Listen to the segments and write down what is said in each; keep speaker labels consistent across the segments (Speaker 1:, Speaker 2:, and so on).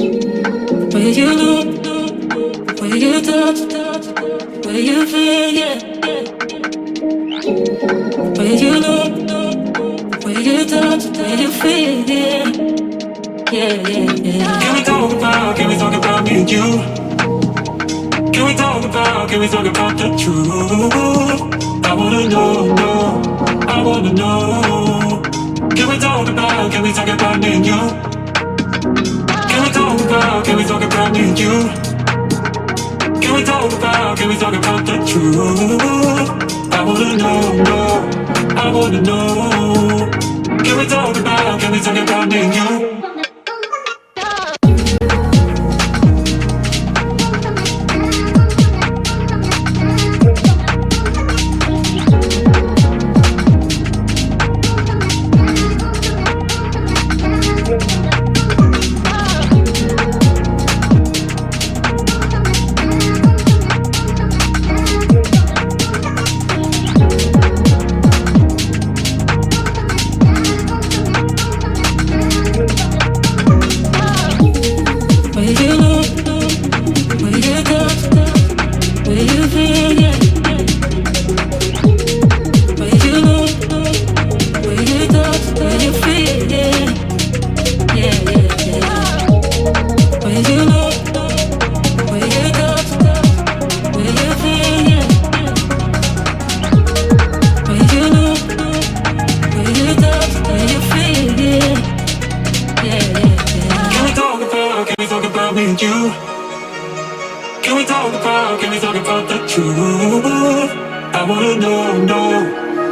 Speaker 1: Where you look, where you touch, where you feel, yeah. Where you look, where you touch, where you feel, yeah. Yeah, yeah, yeah. Can we talk about me and you? Can we talk about the truth? I wanna know, I wanna know. Can we talk about me and you? Can we talk about me and you? Can we talk about the truth? I wanna know, I wanna know. Can we talk about me and you? Can we talk about the truth? I wanna know,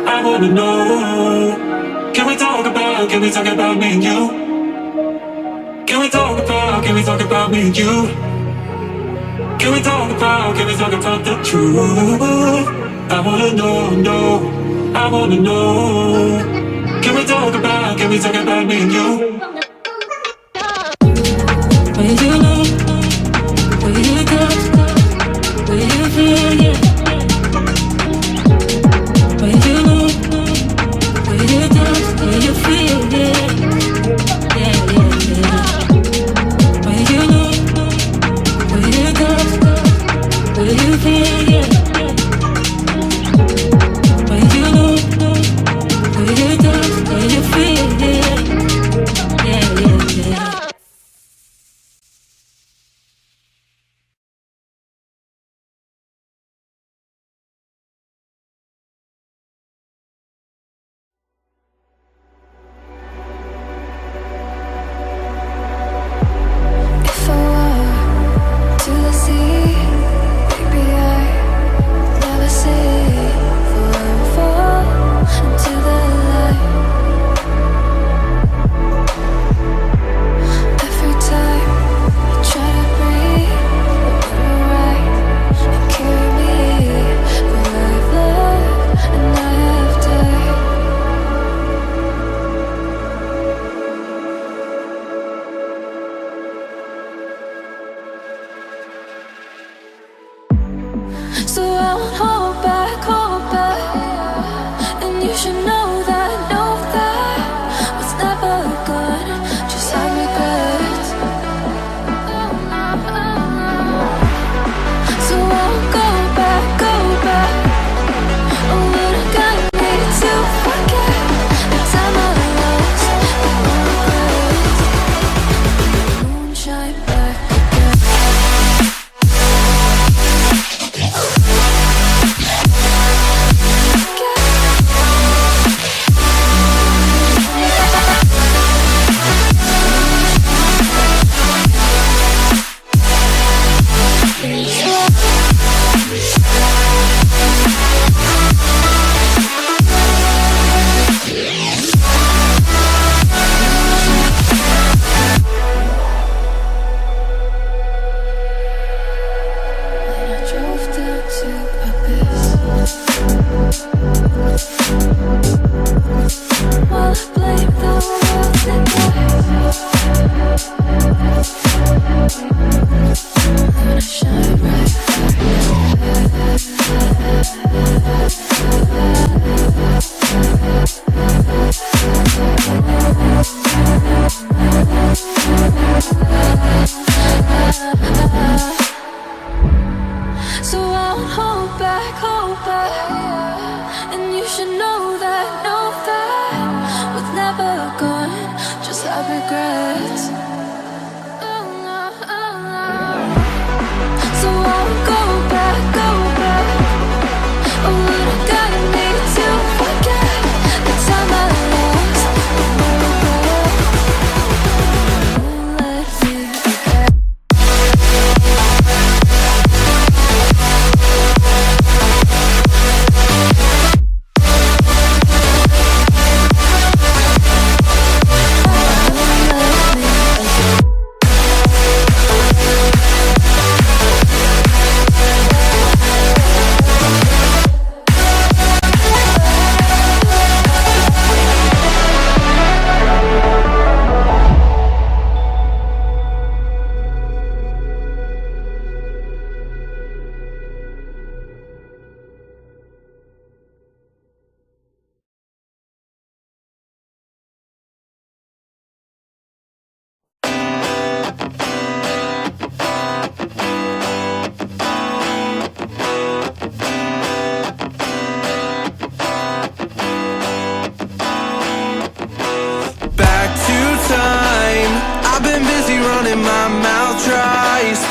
Speaker 1: I wanna know. Can we talk about me and you? Can we talk about me and you? Can we talk about the truth? I wanna know, I wanna know. Can we talk about me and you? Where you look, where you touch, where you feel, yeah. Where you look, where you touch, where you feel, yeah. Yeah, yeah, yeah. Where you look, where you touch, where you feel, yeah. Where you look, where you touch, where you feel, yeah. Yeah, yeah, yeah.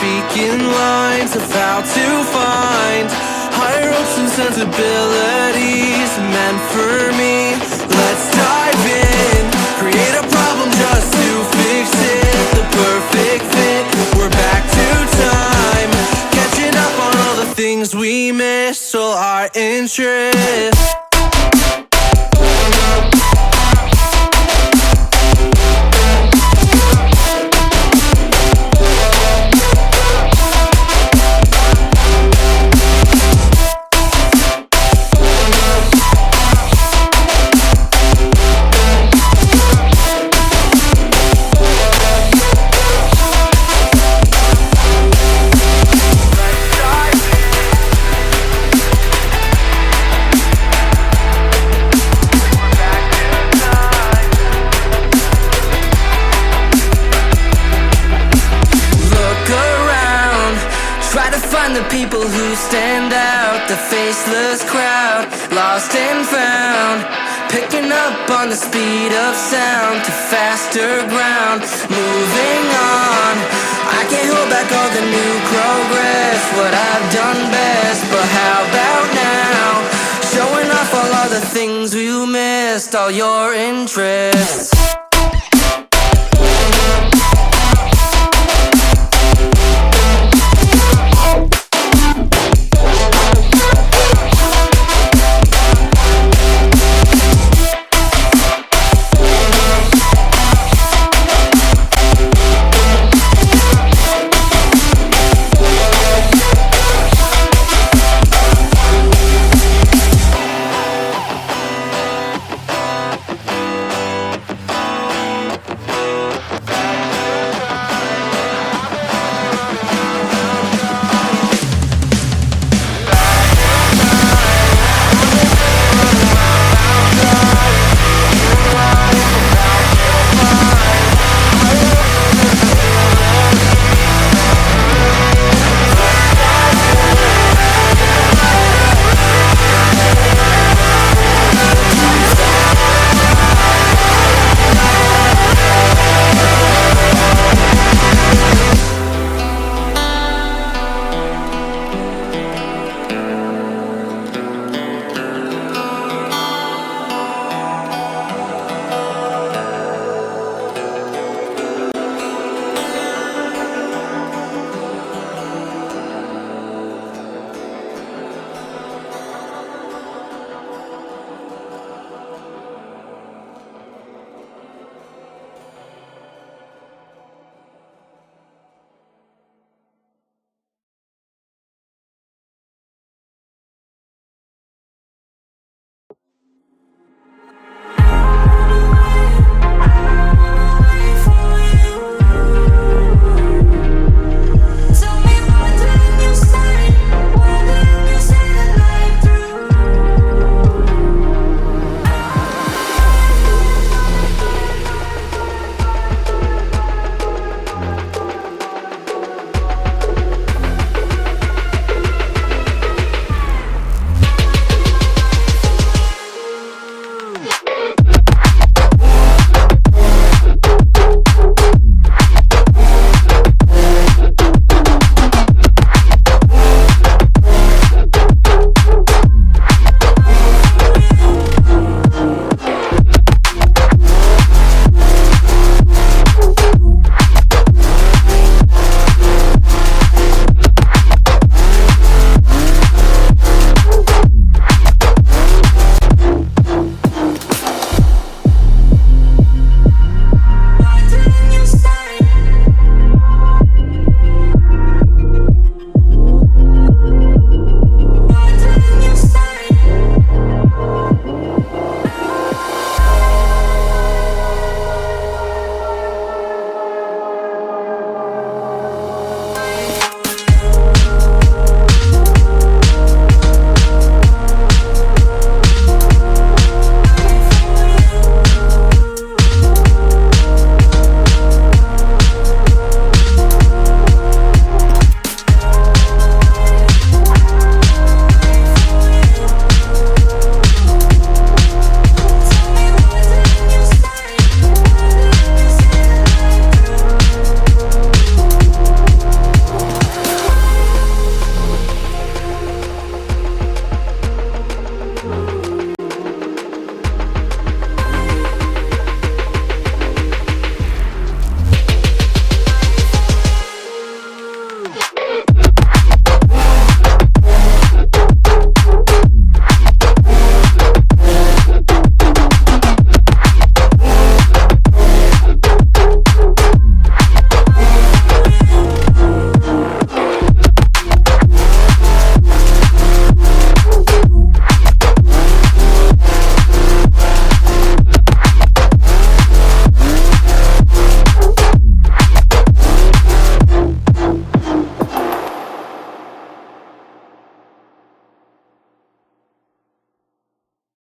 Speaker 2: speaking lines of how to find higher hopes and sensibilities meant for me. Let's dive in, create a problem just to fix it. The perfect fit, we're back to time, catching up on all the things we missed, all our interests. The people who stand out, the faceless crowd, lost and found, picking up on the speed of sound to faster ground, moving on. I can't hold back all the new progress, what I've done best, but how about now, showing off all the things we missed, all your interests.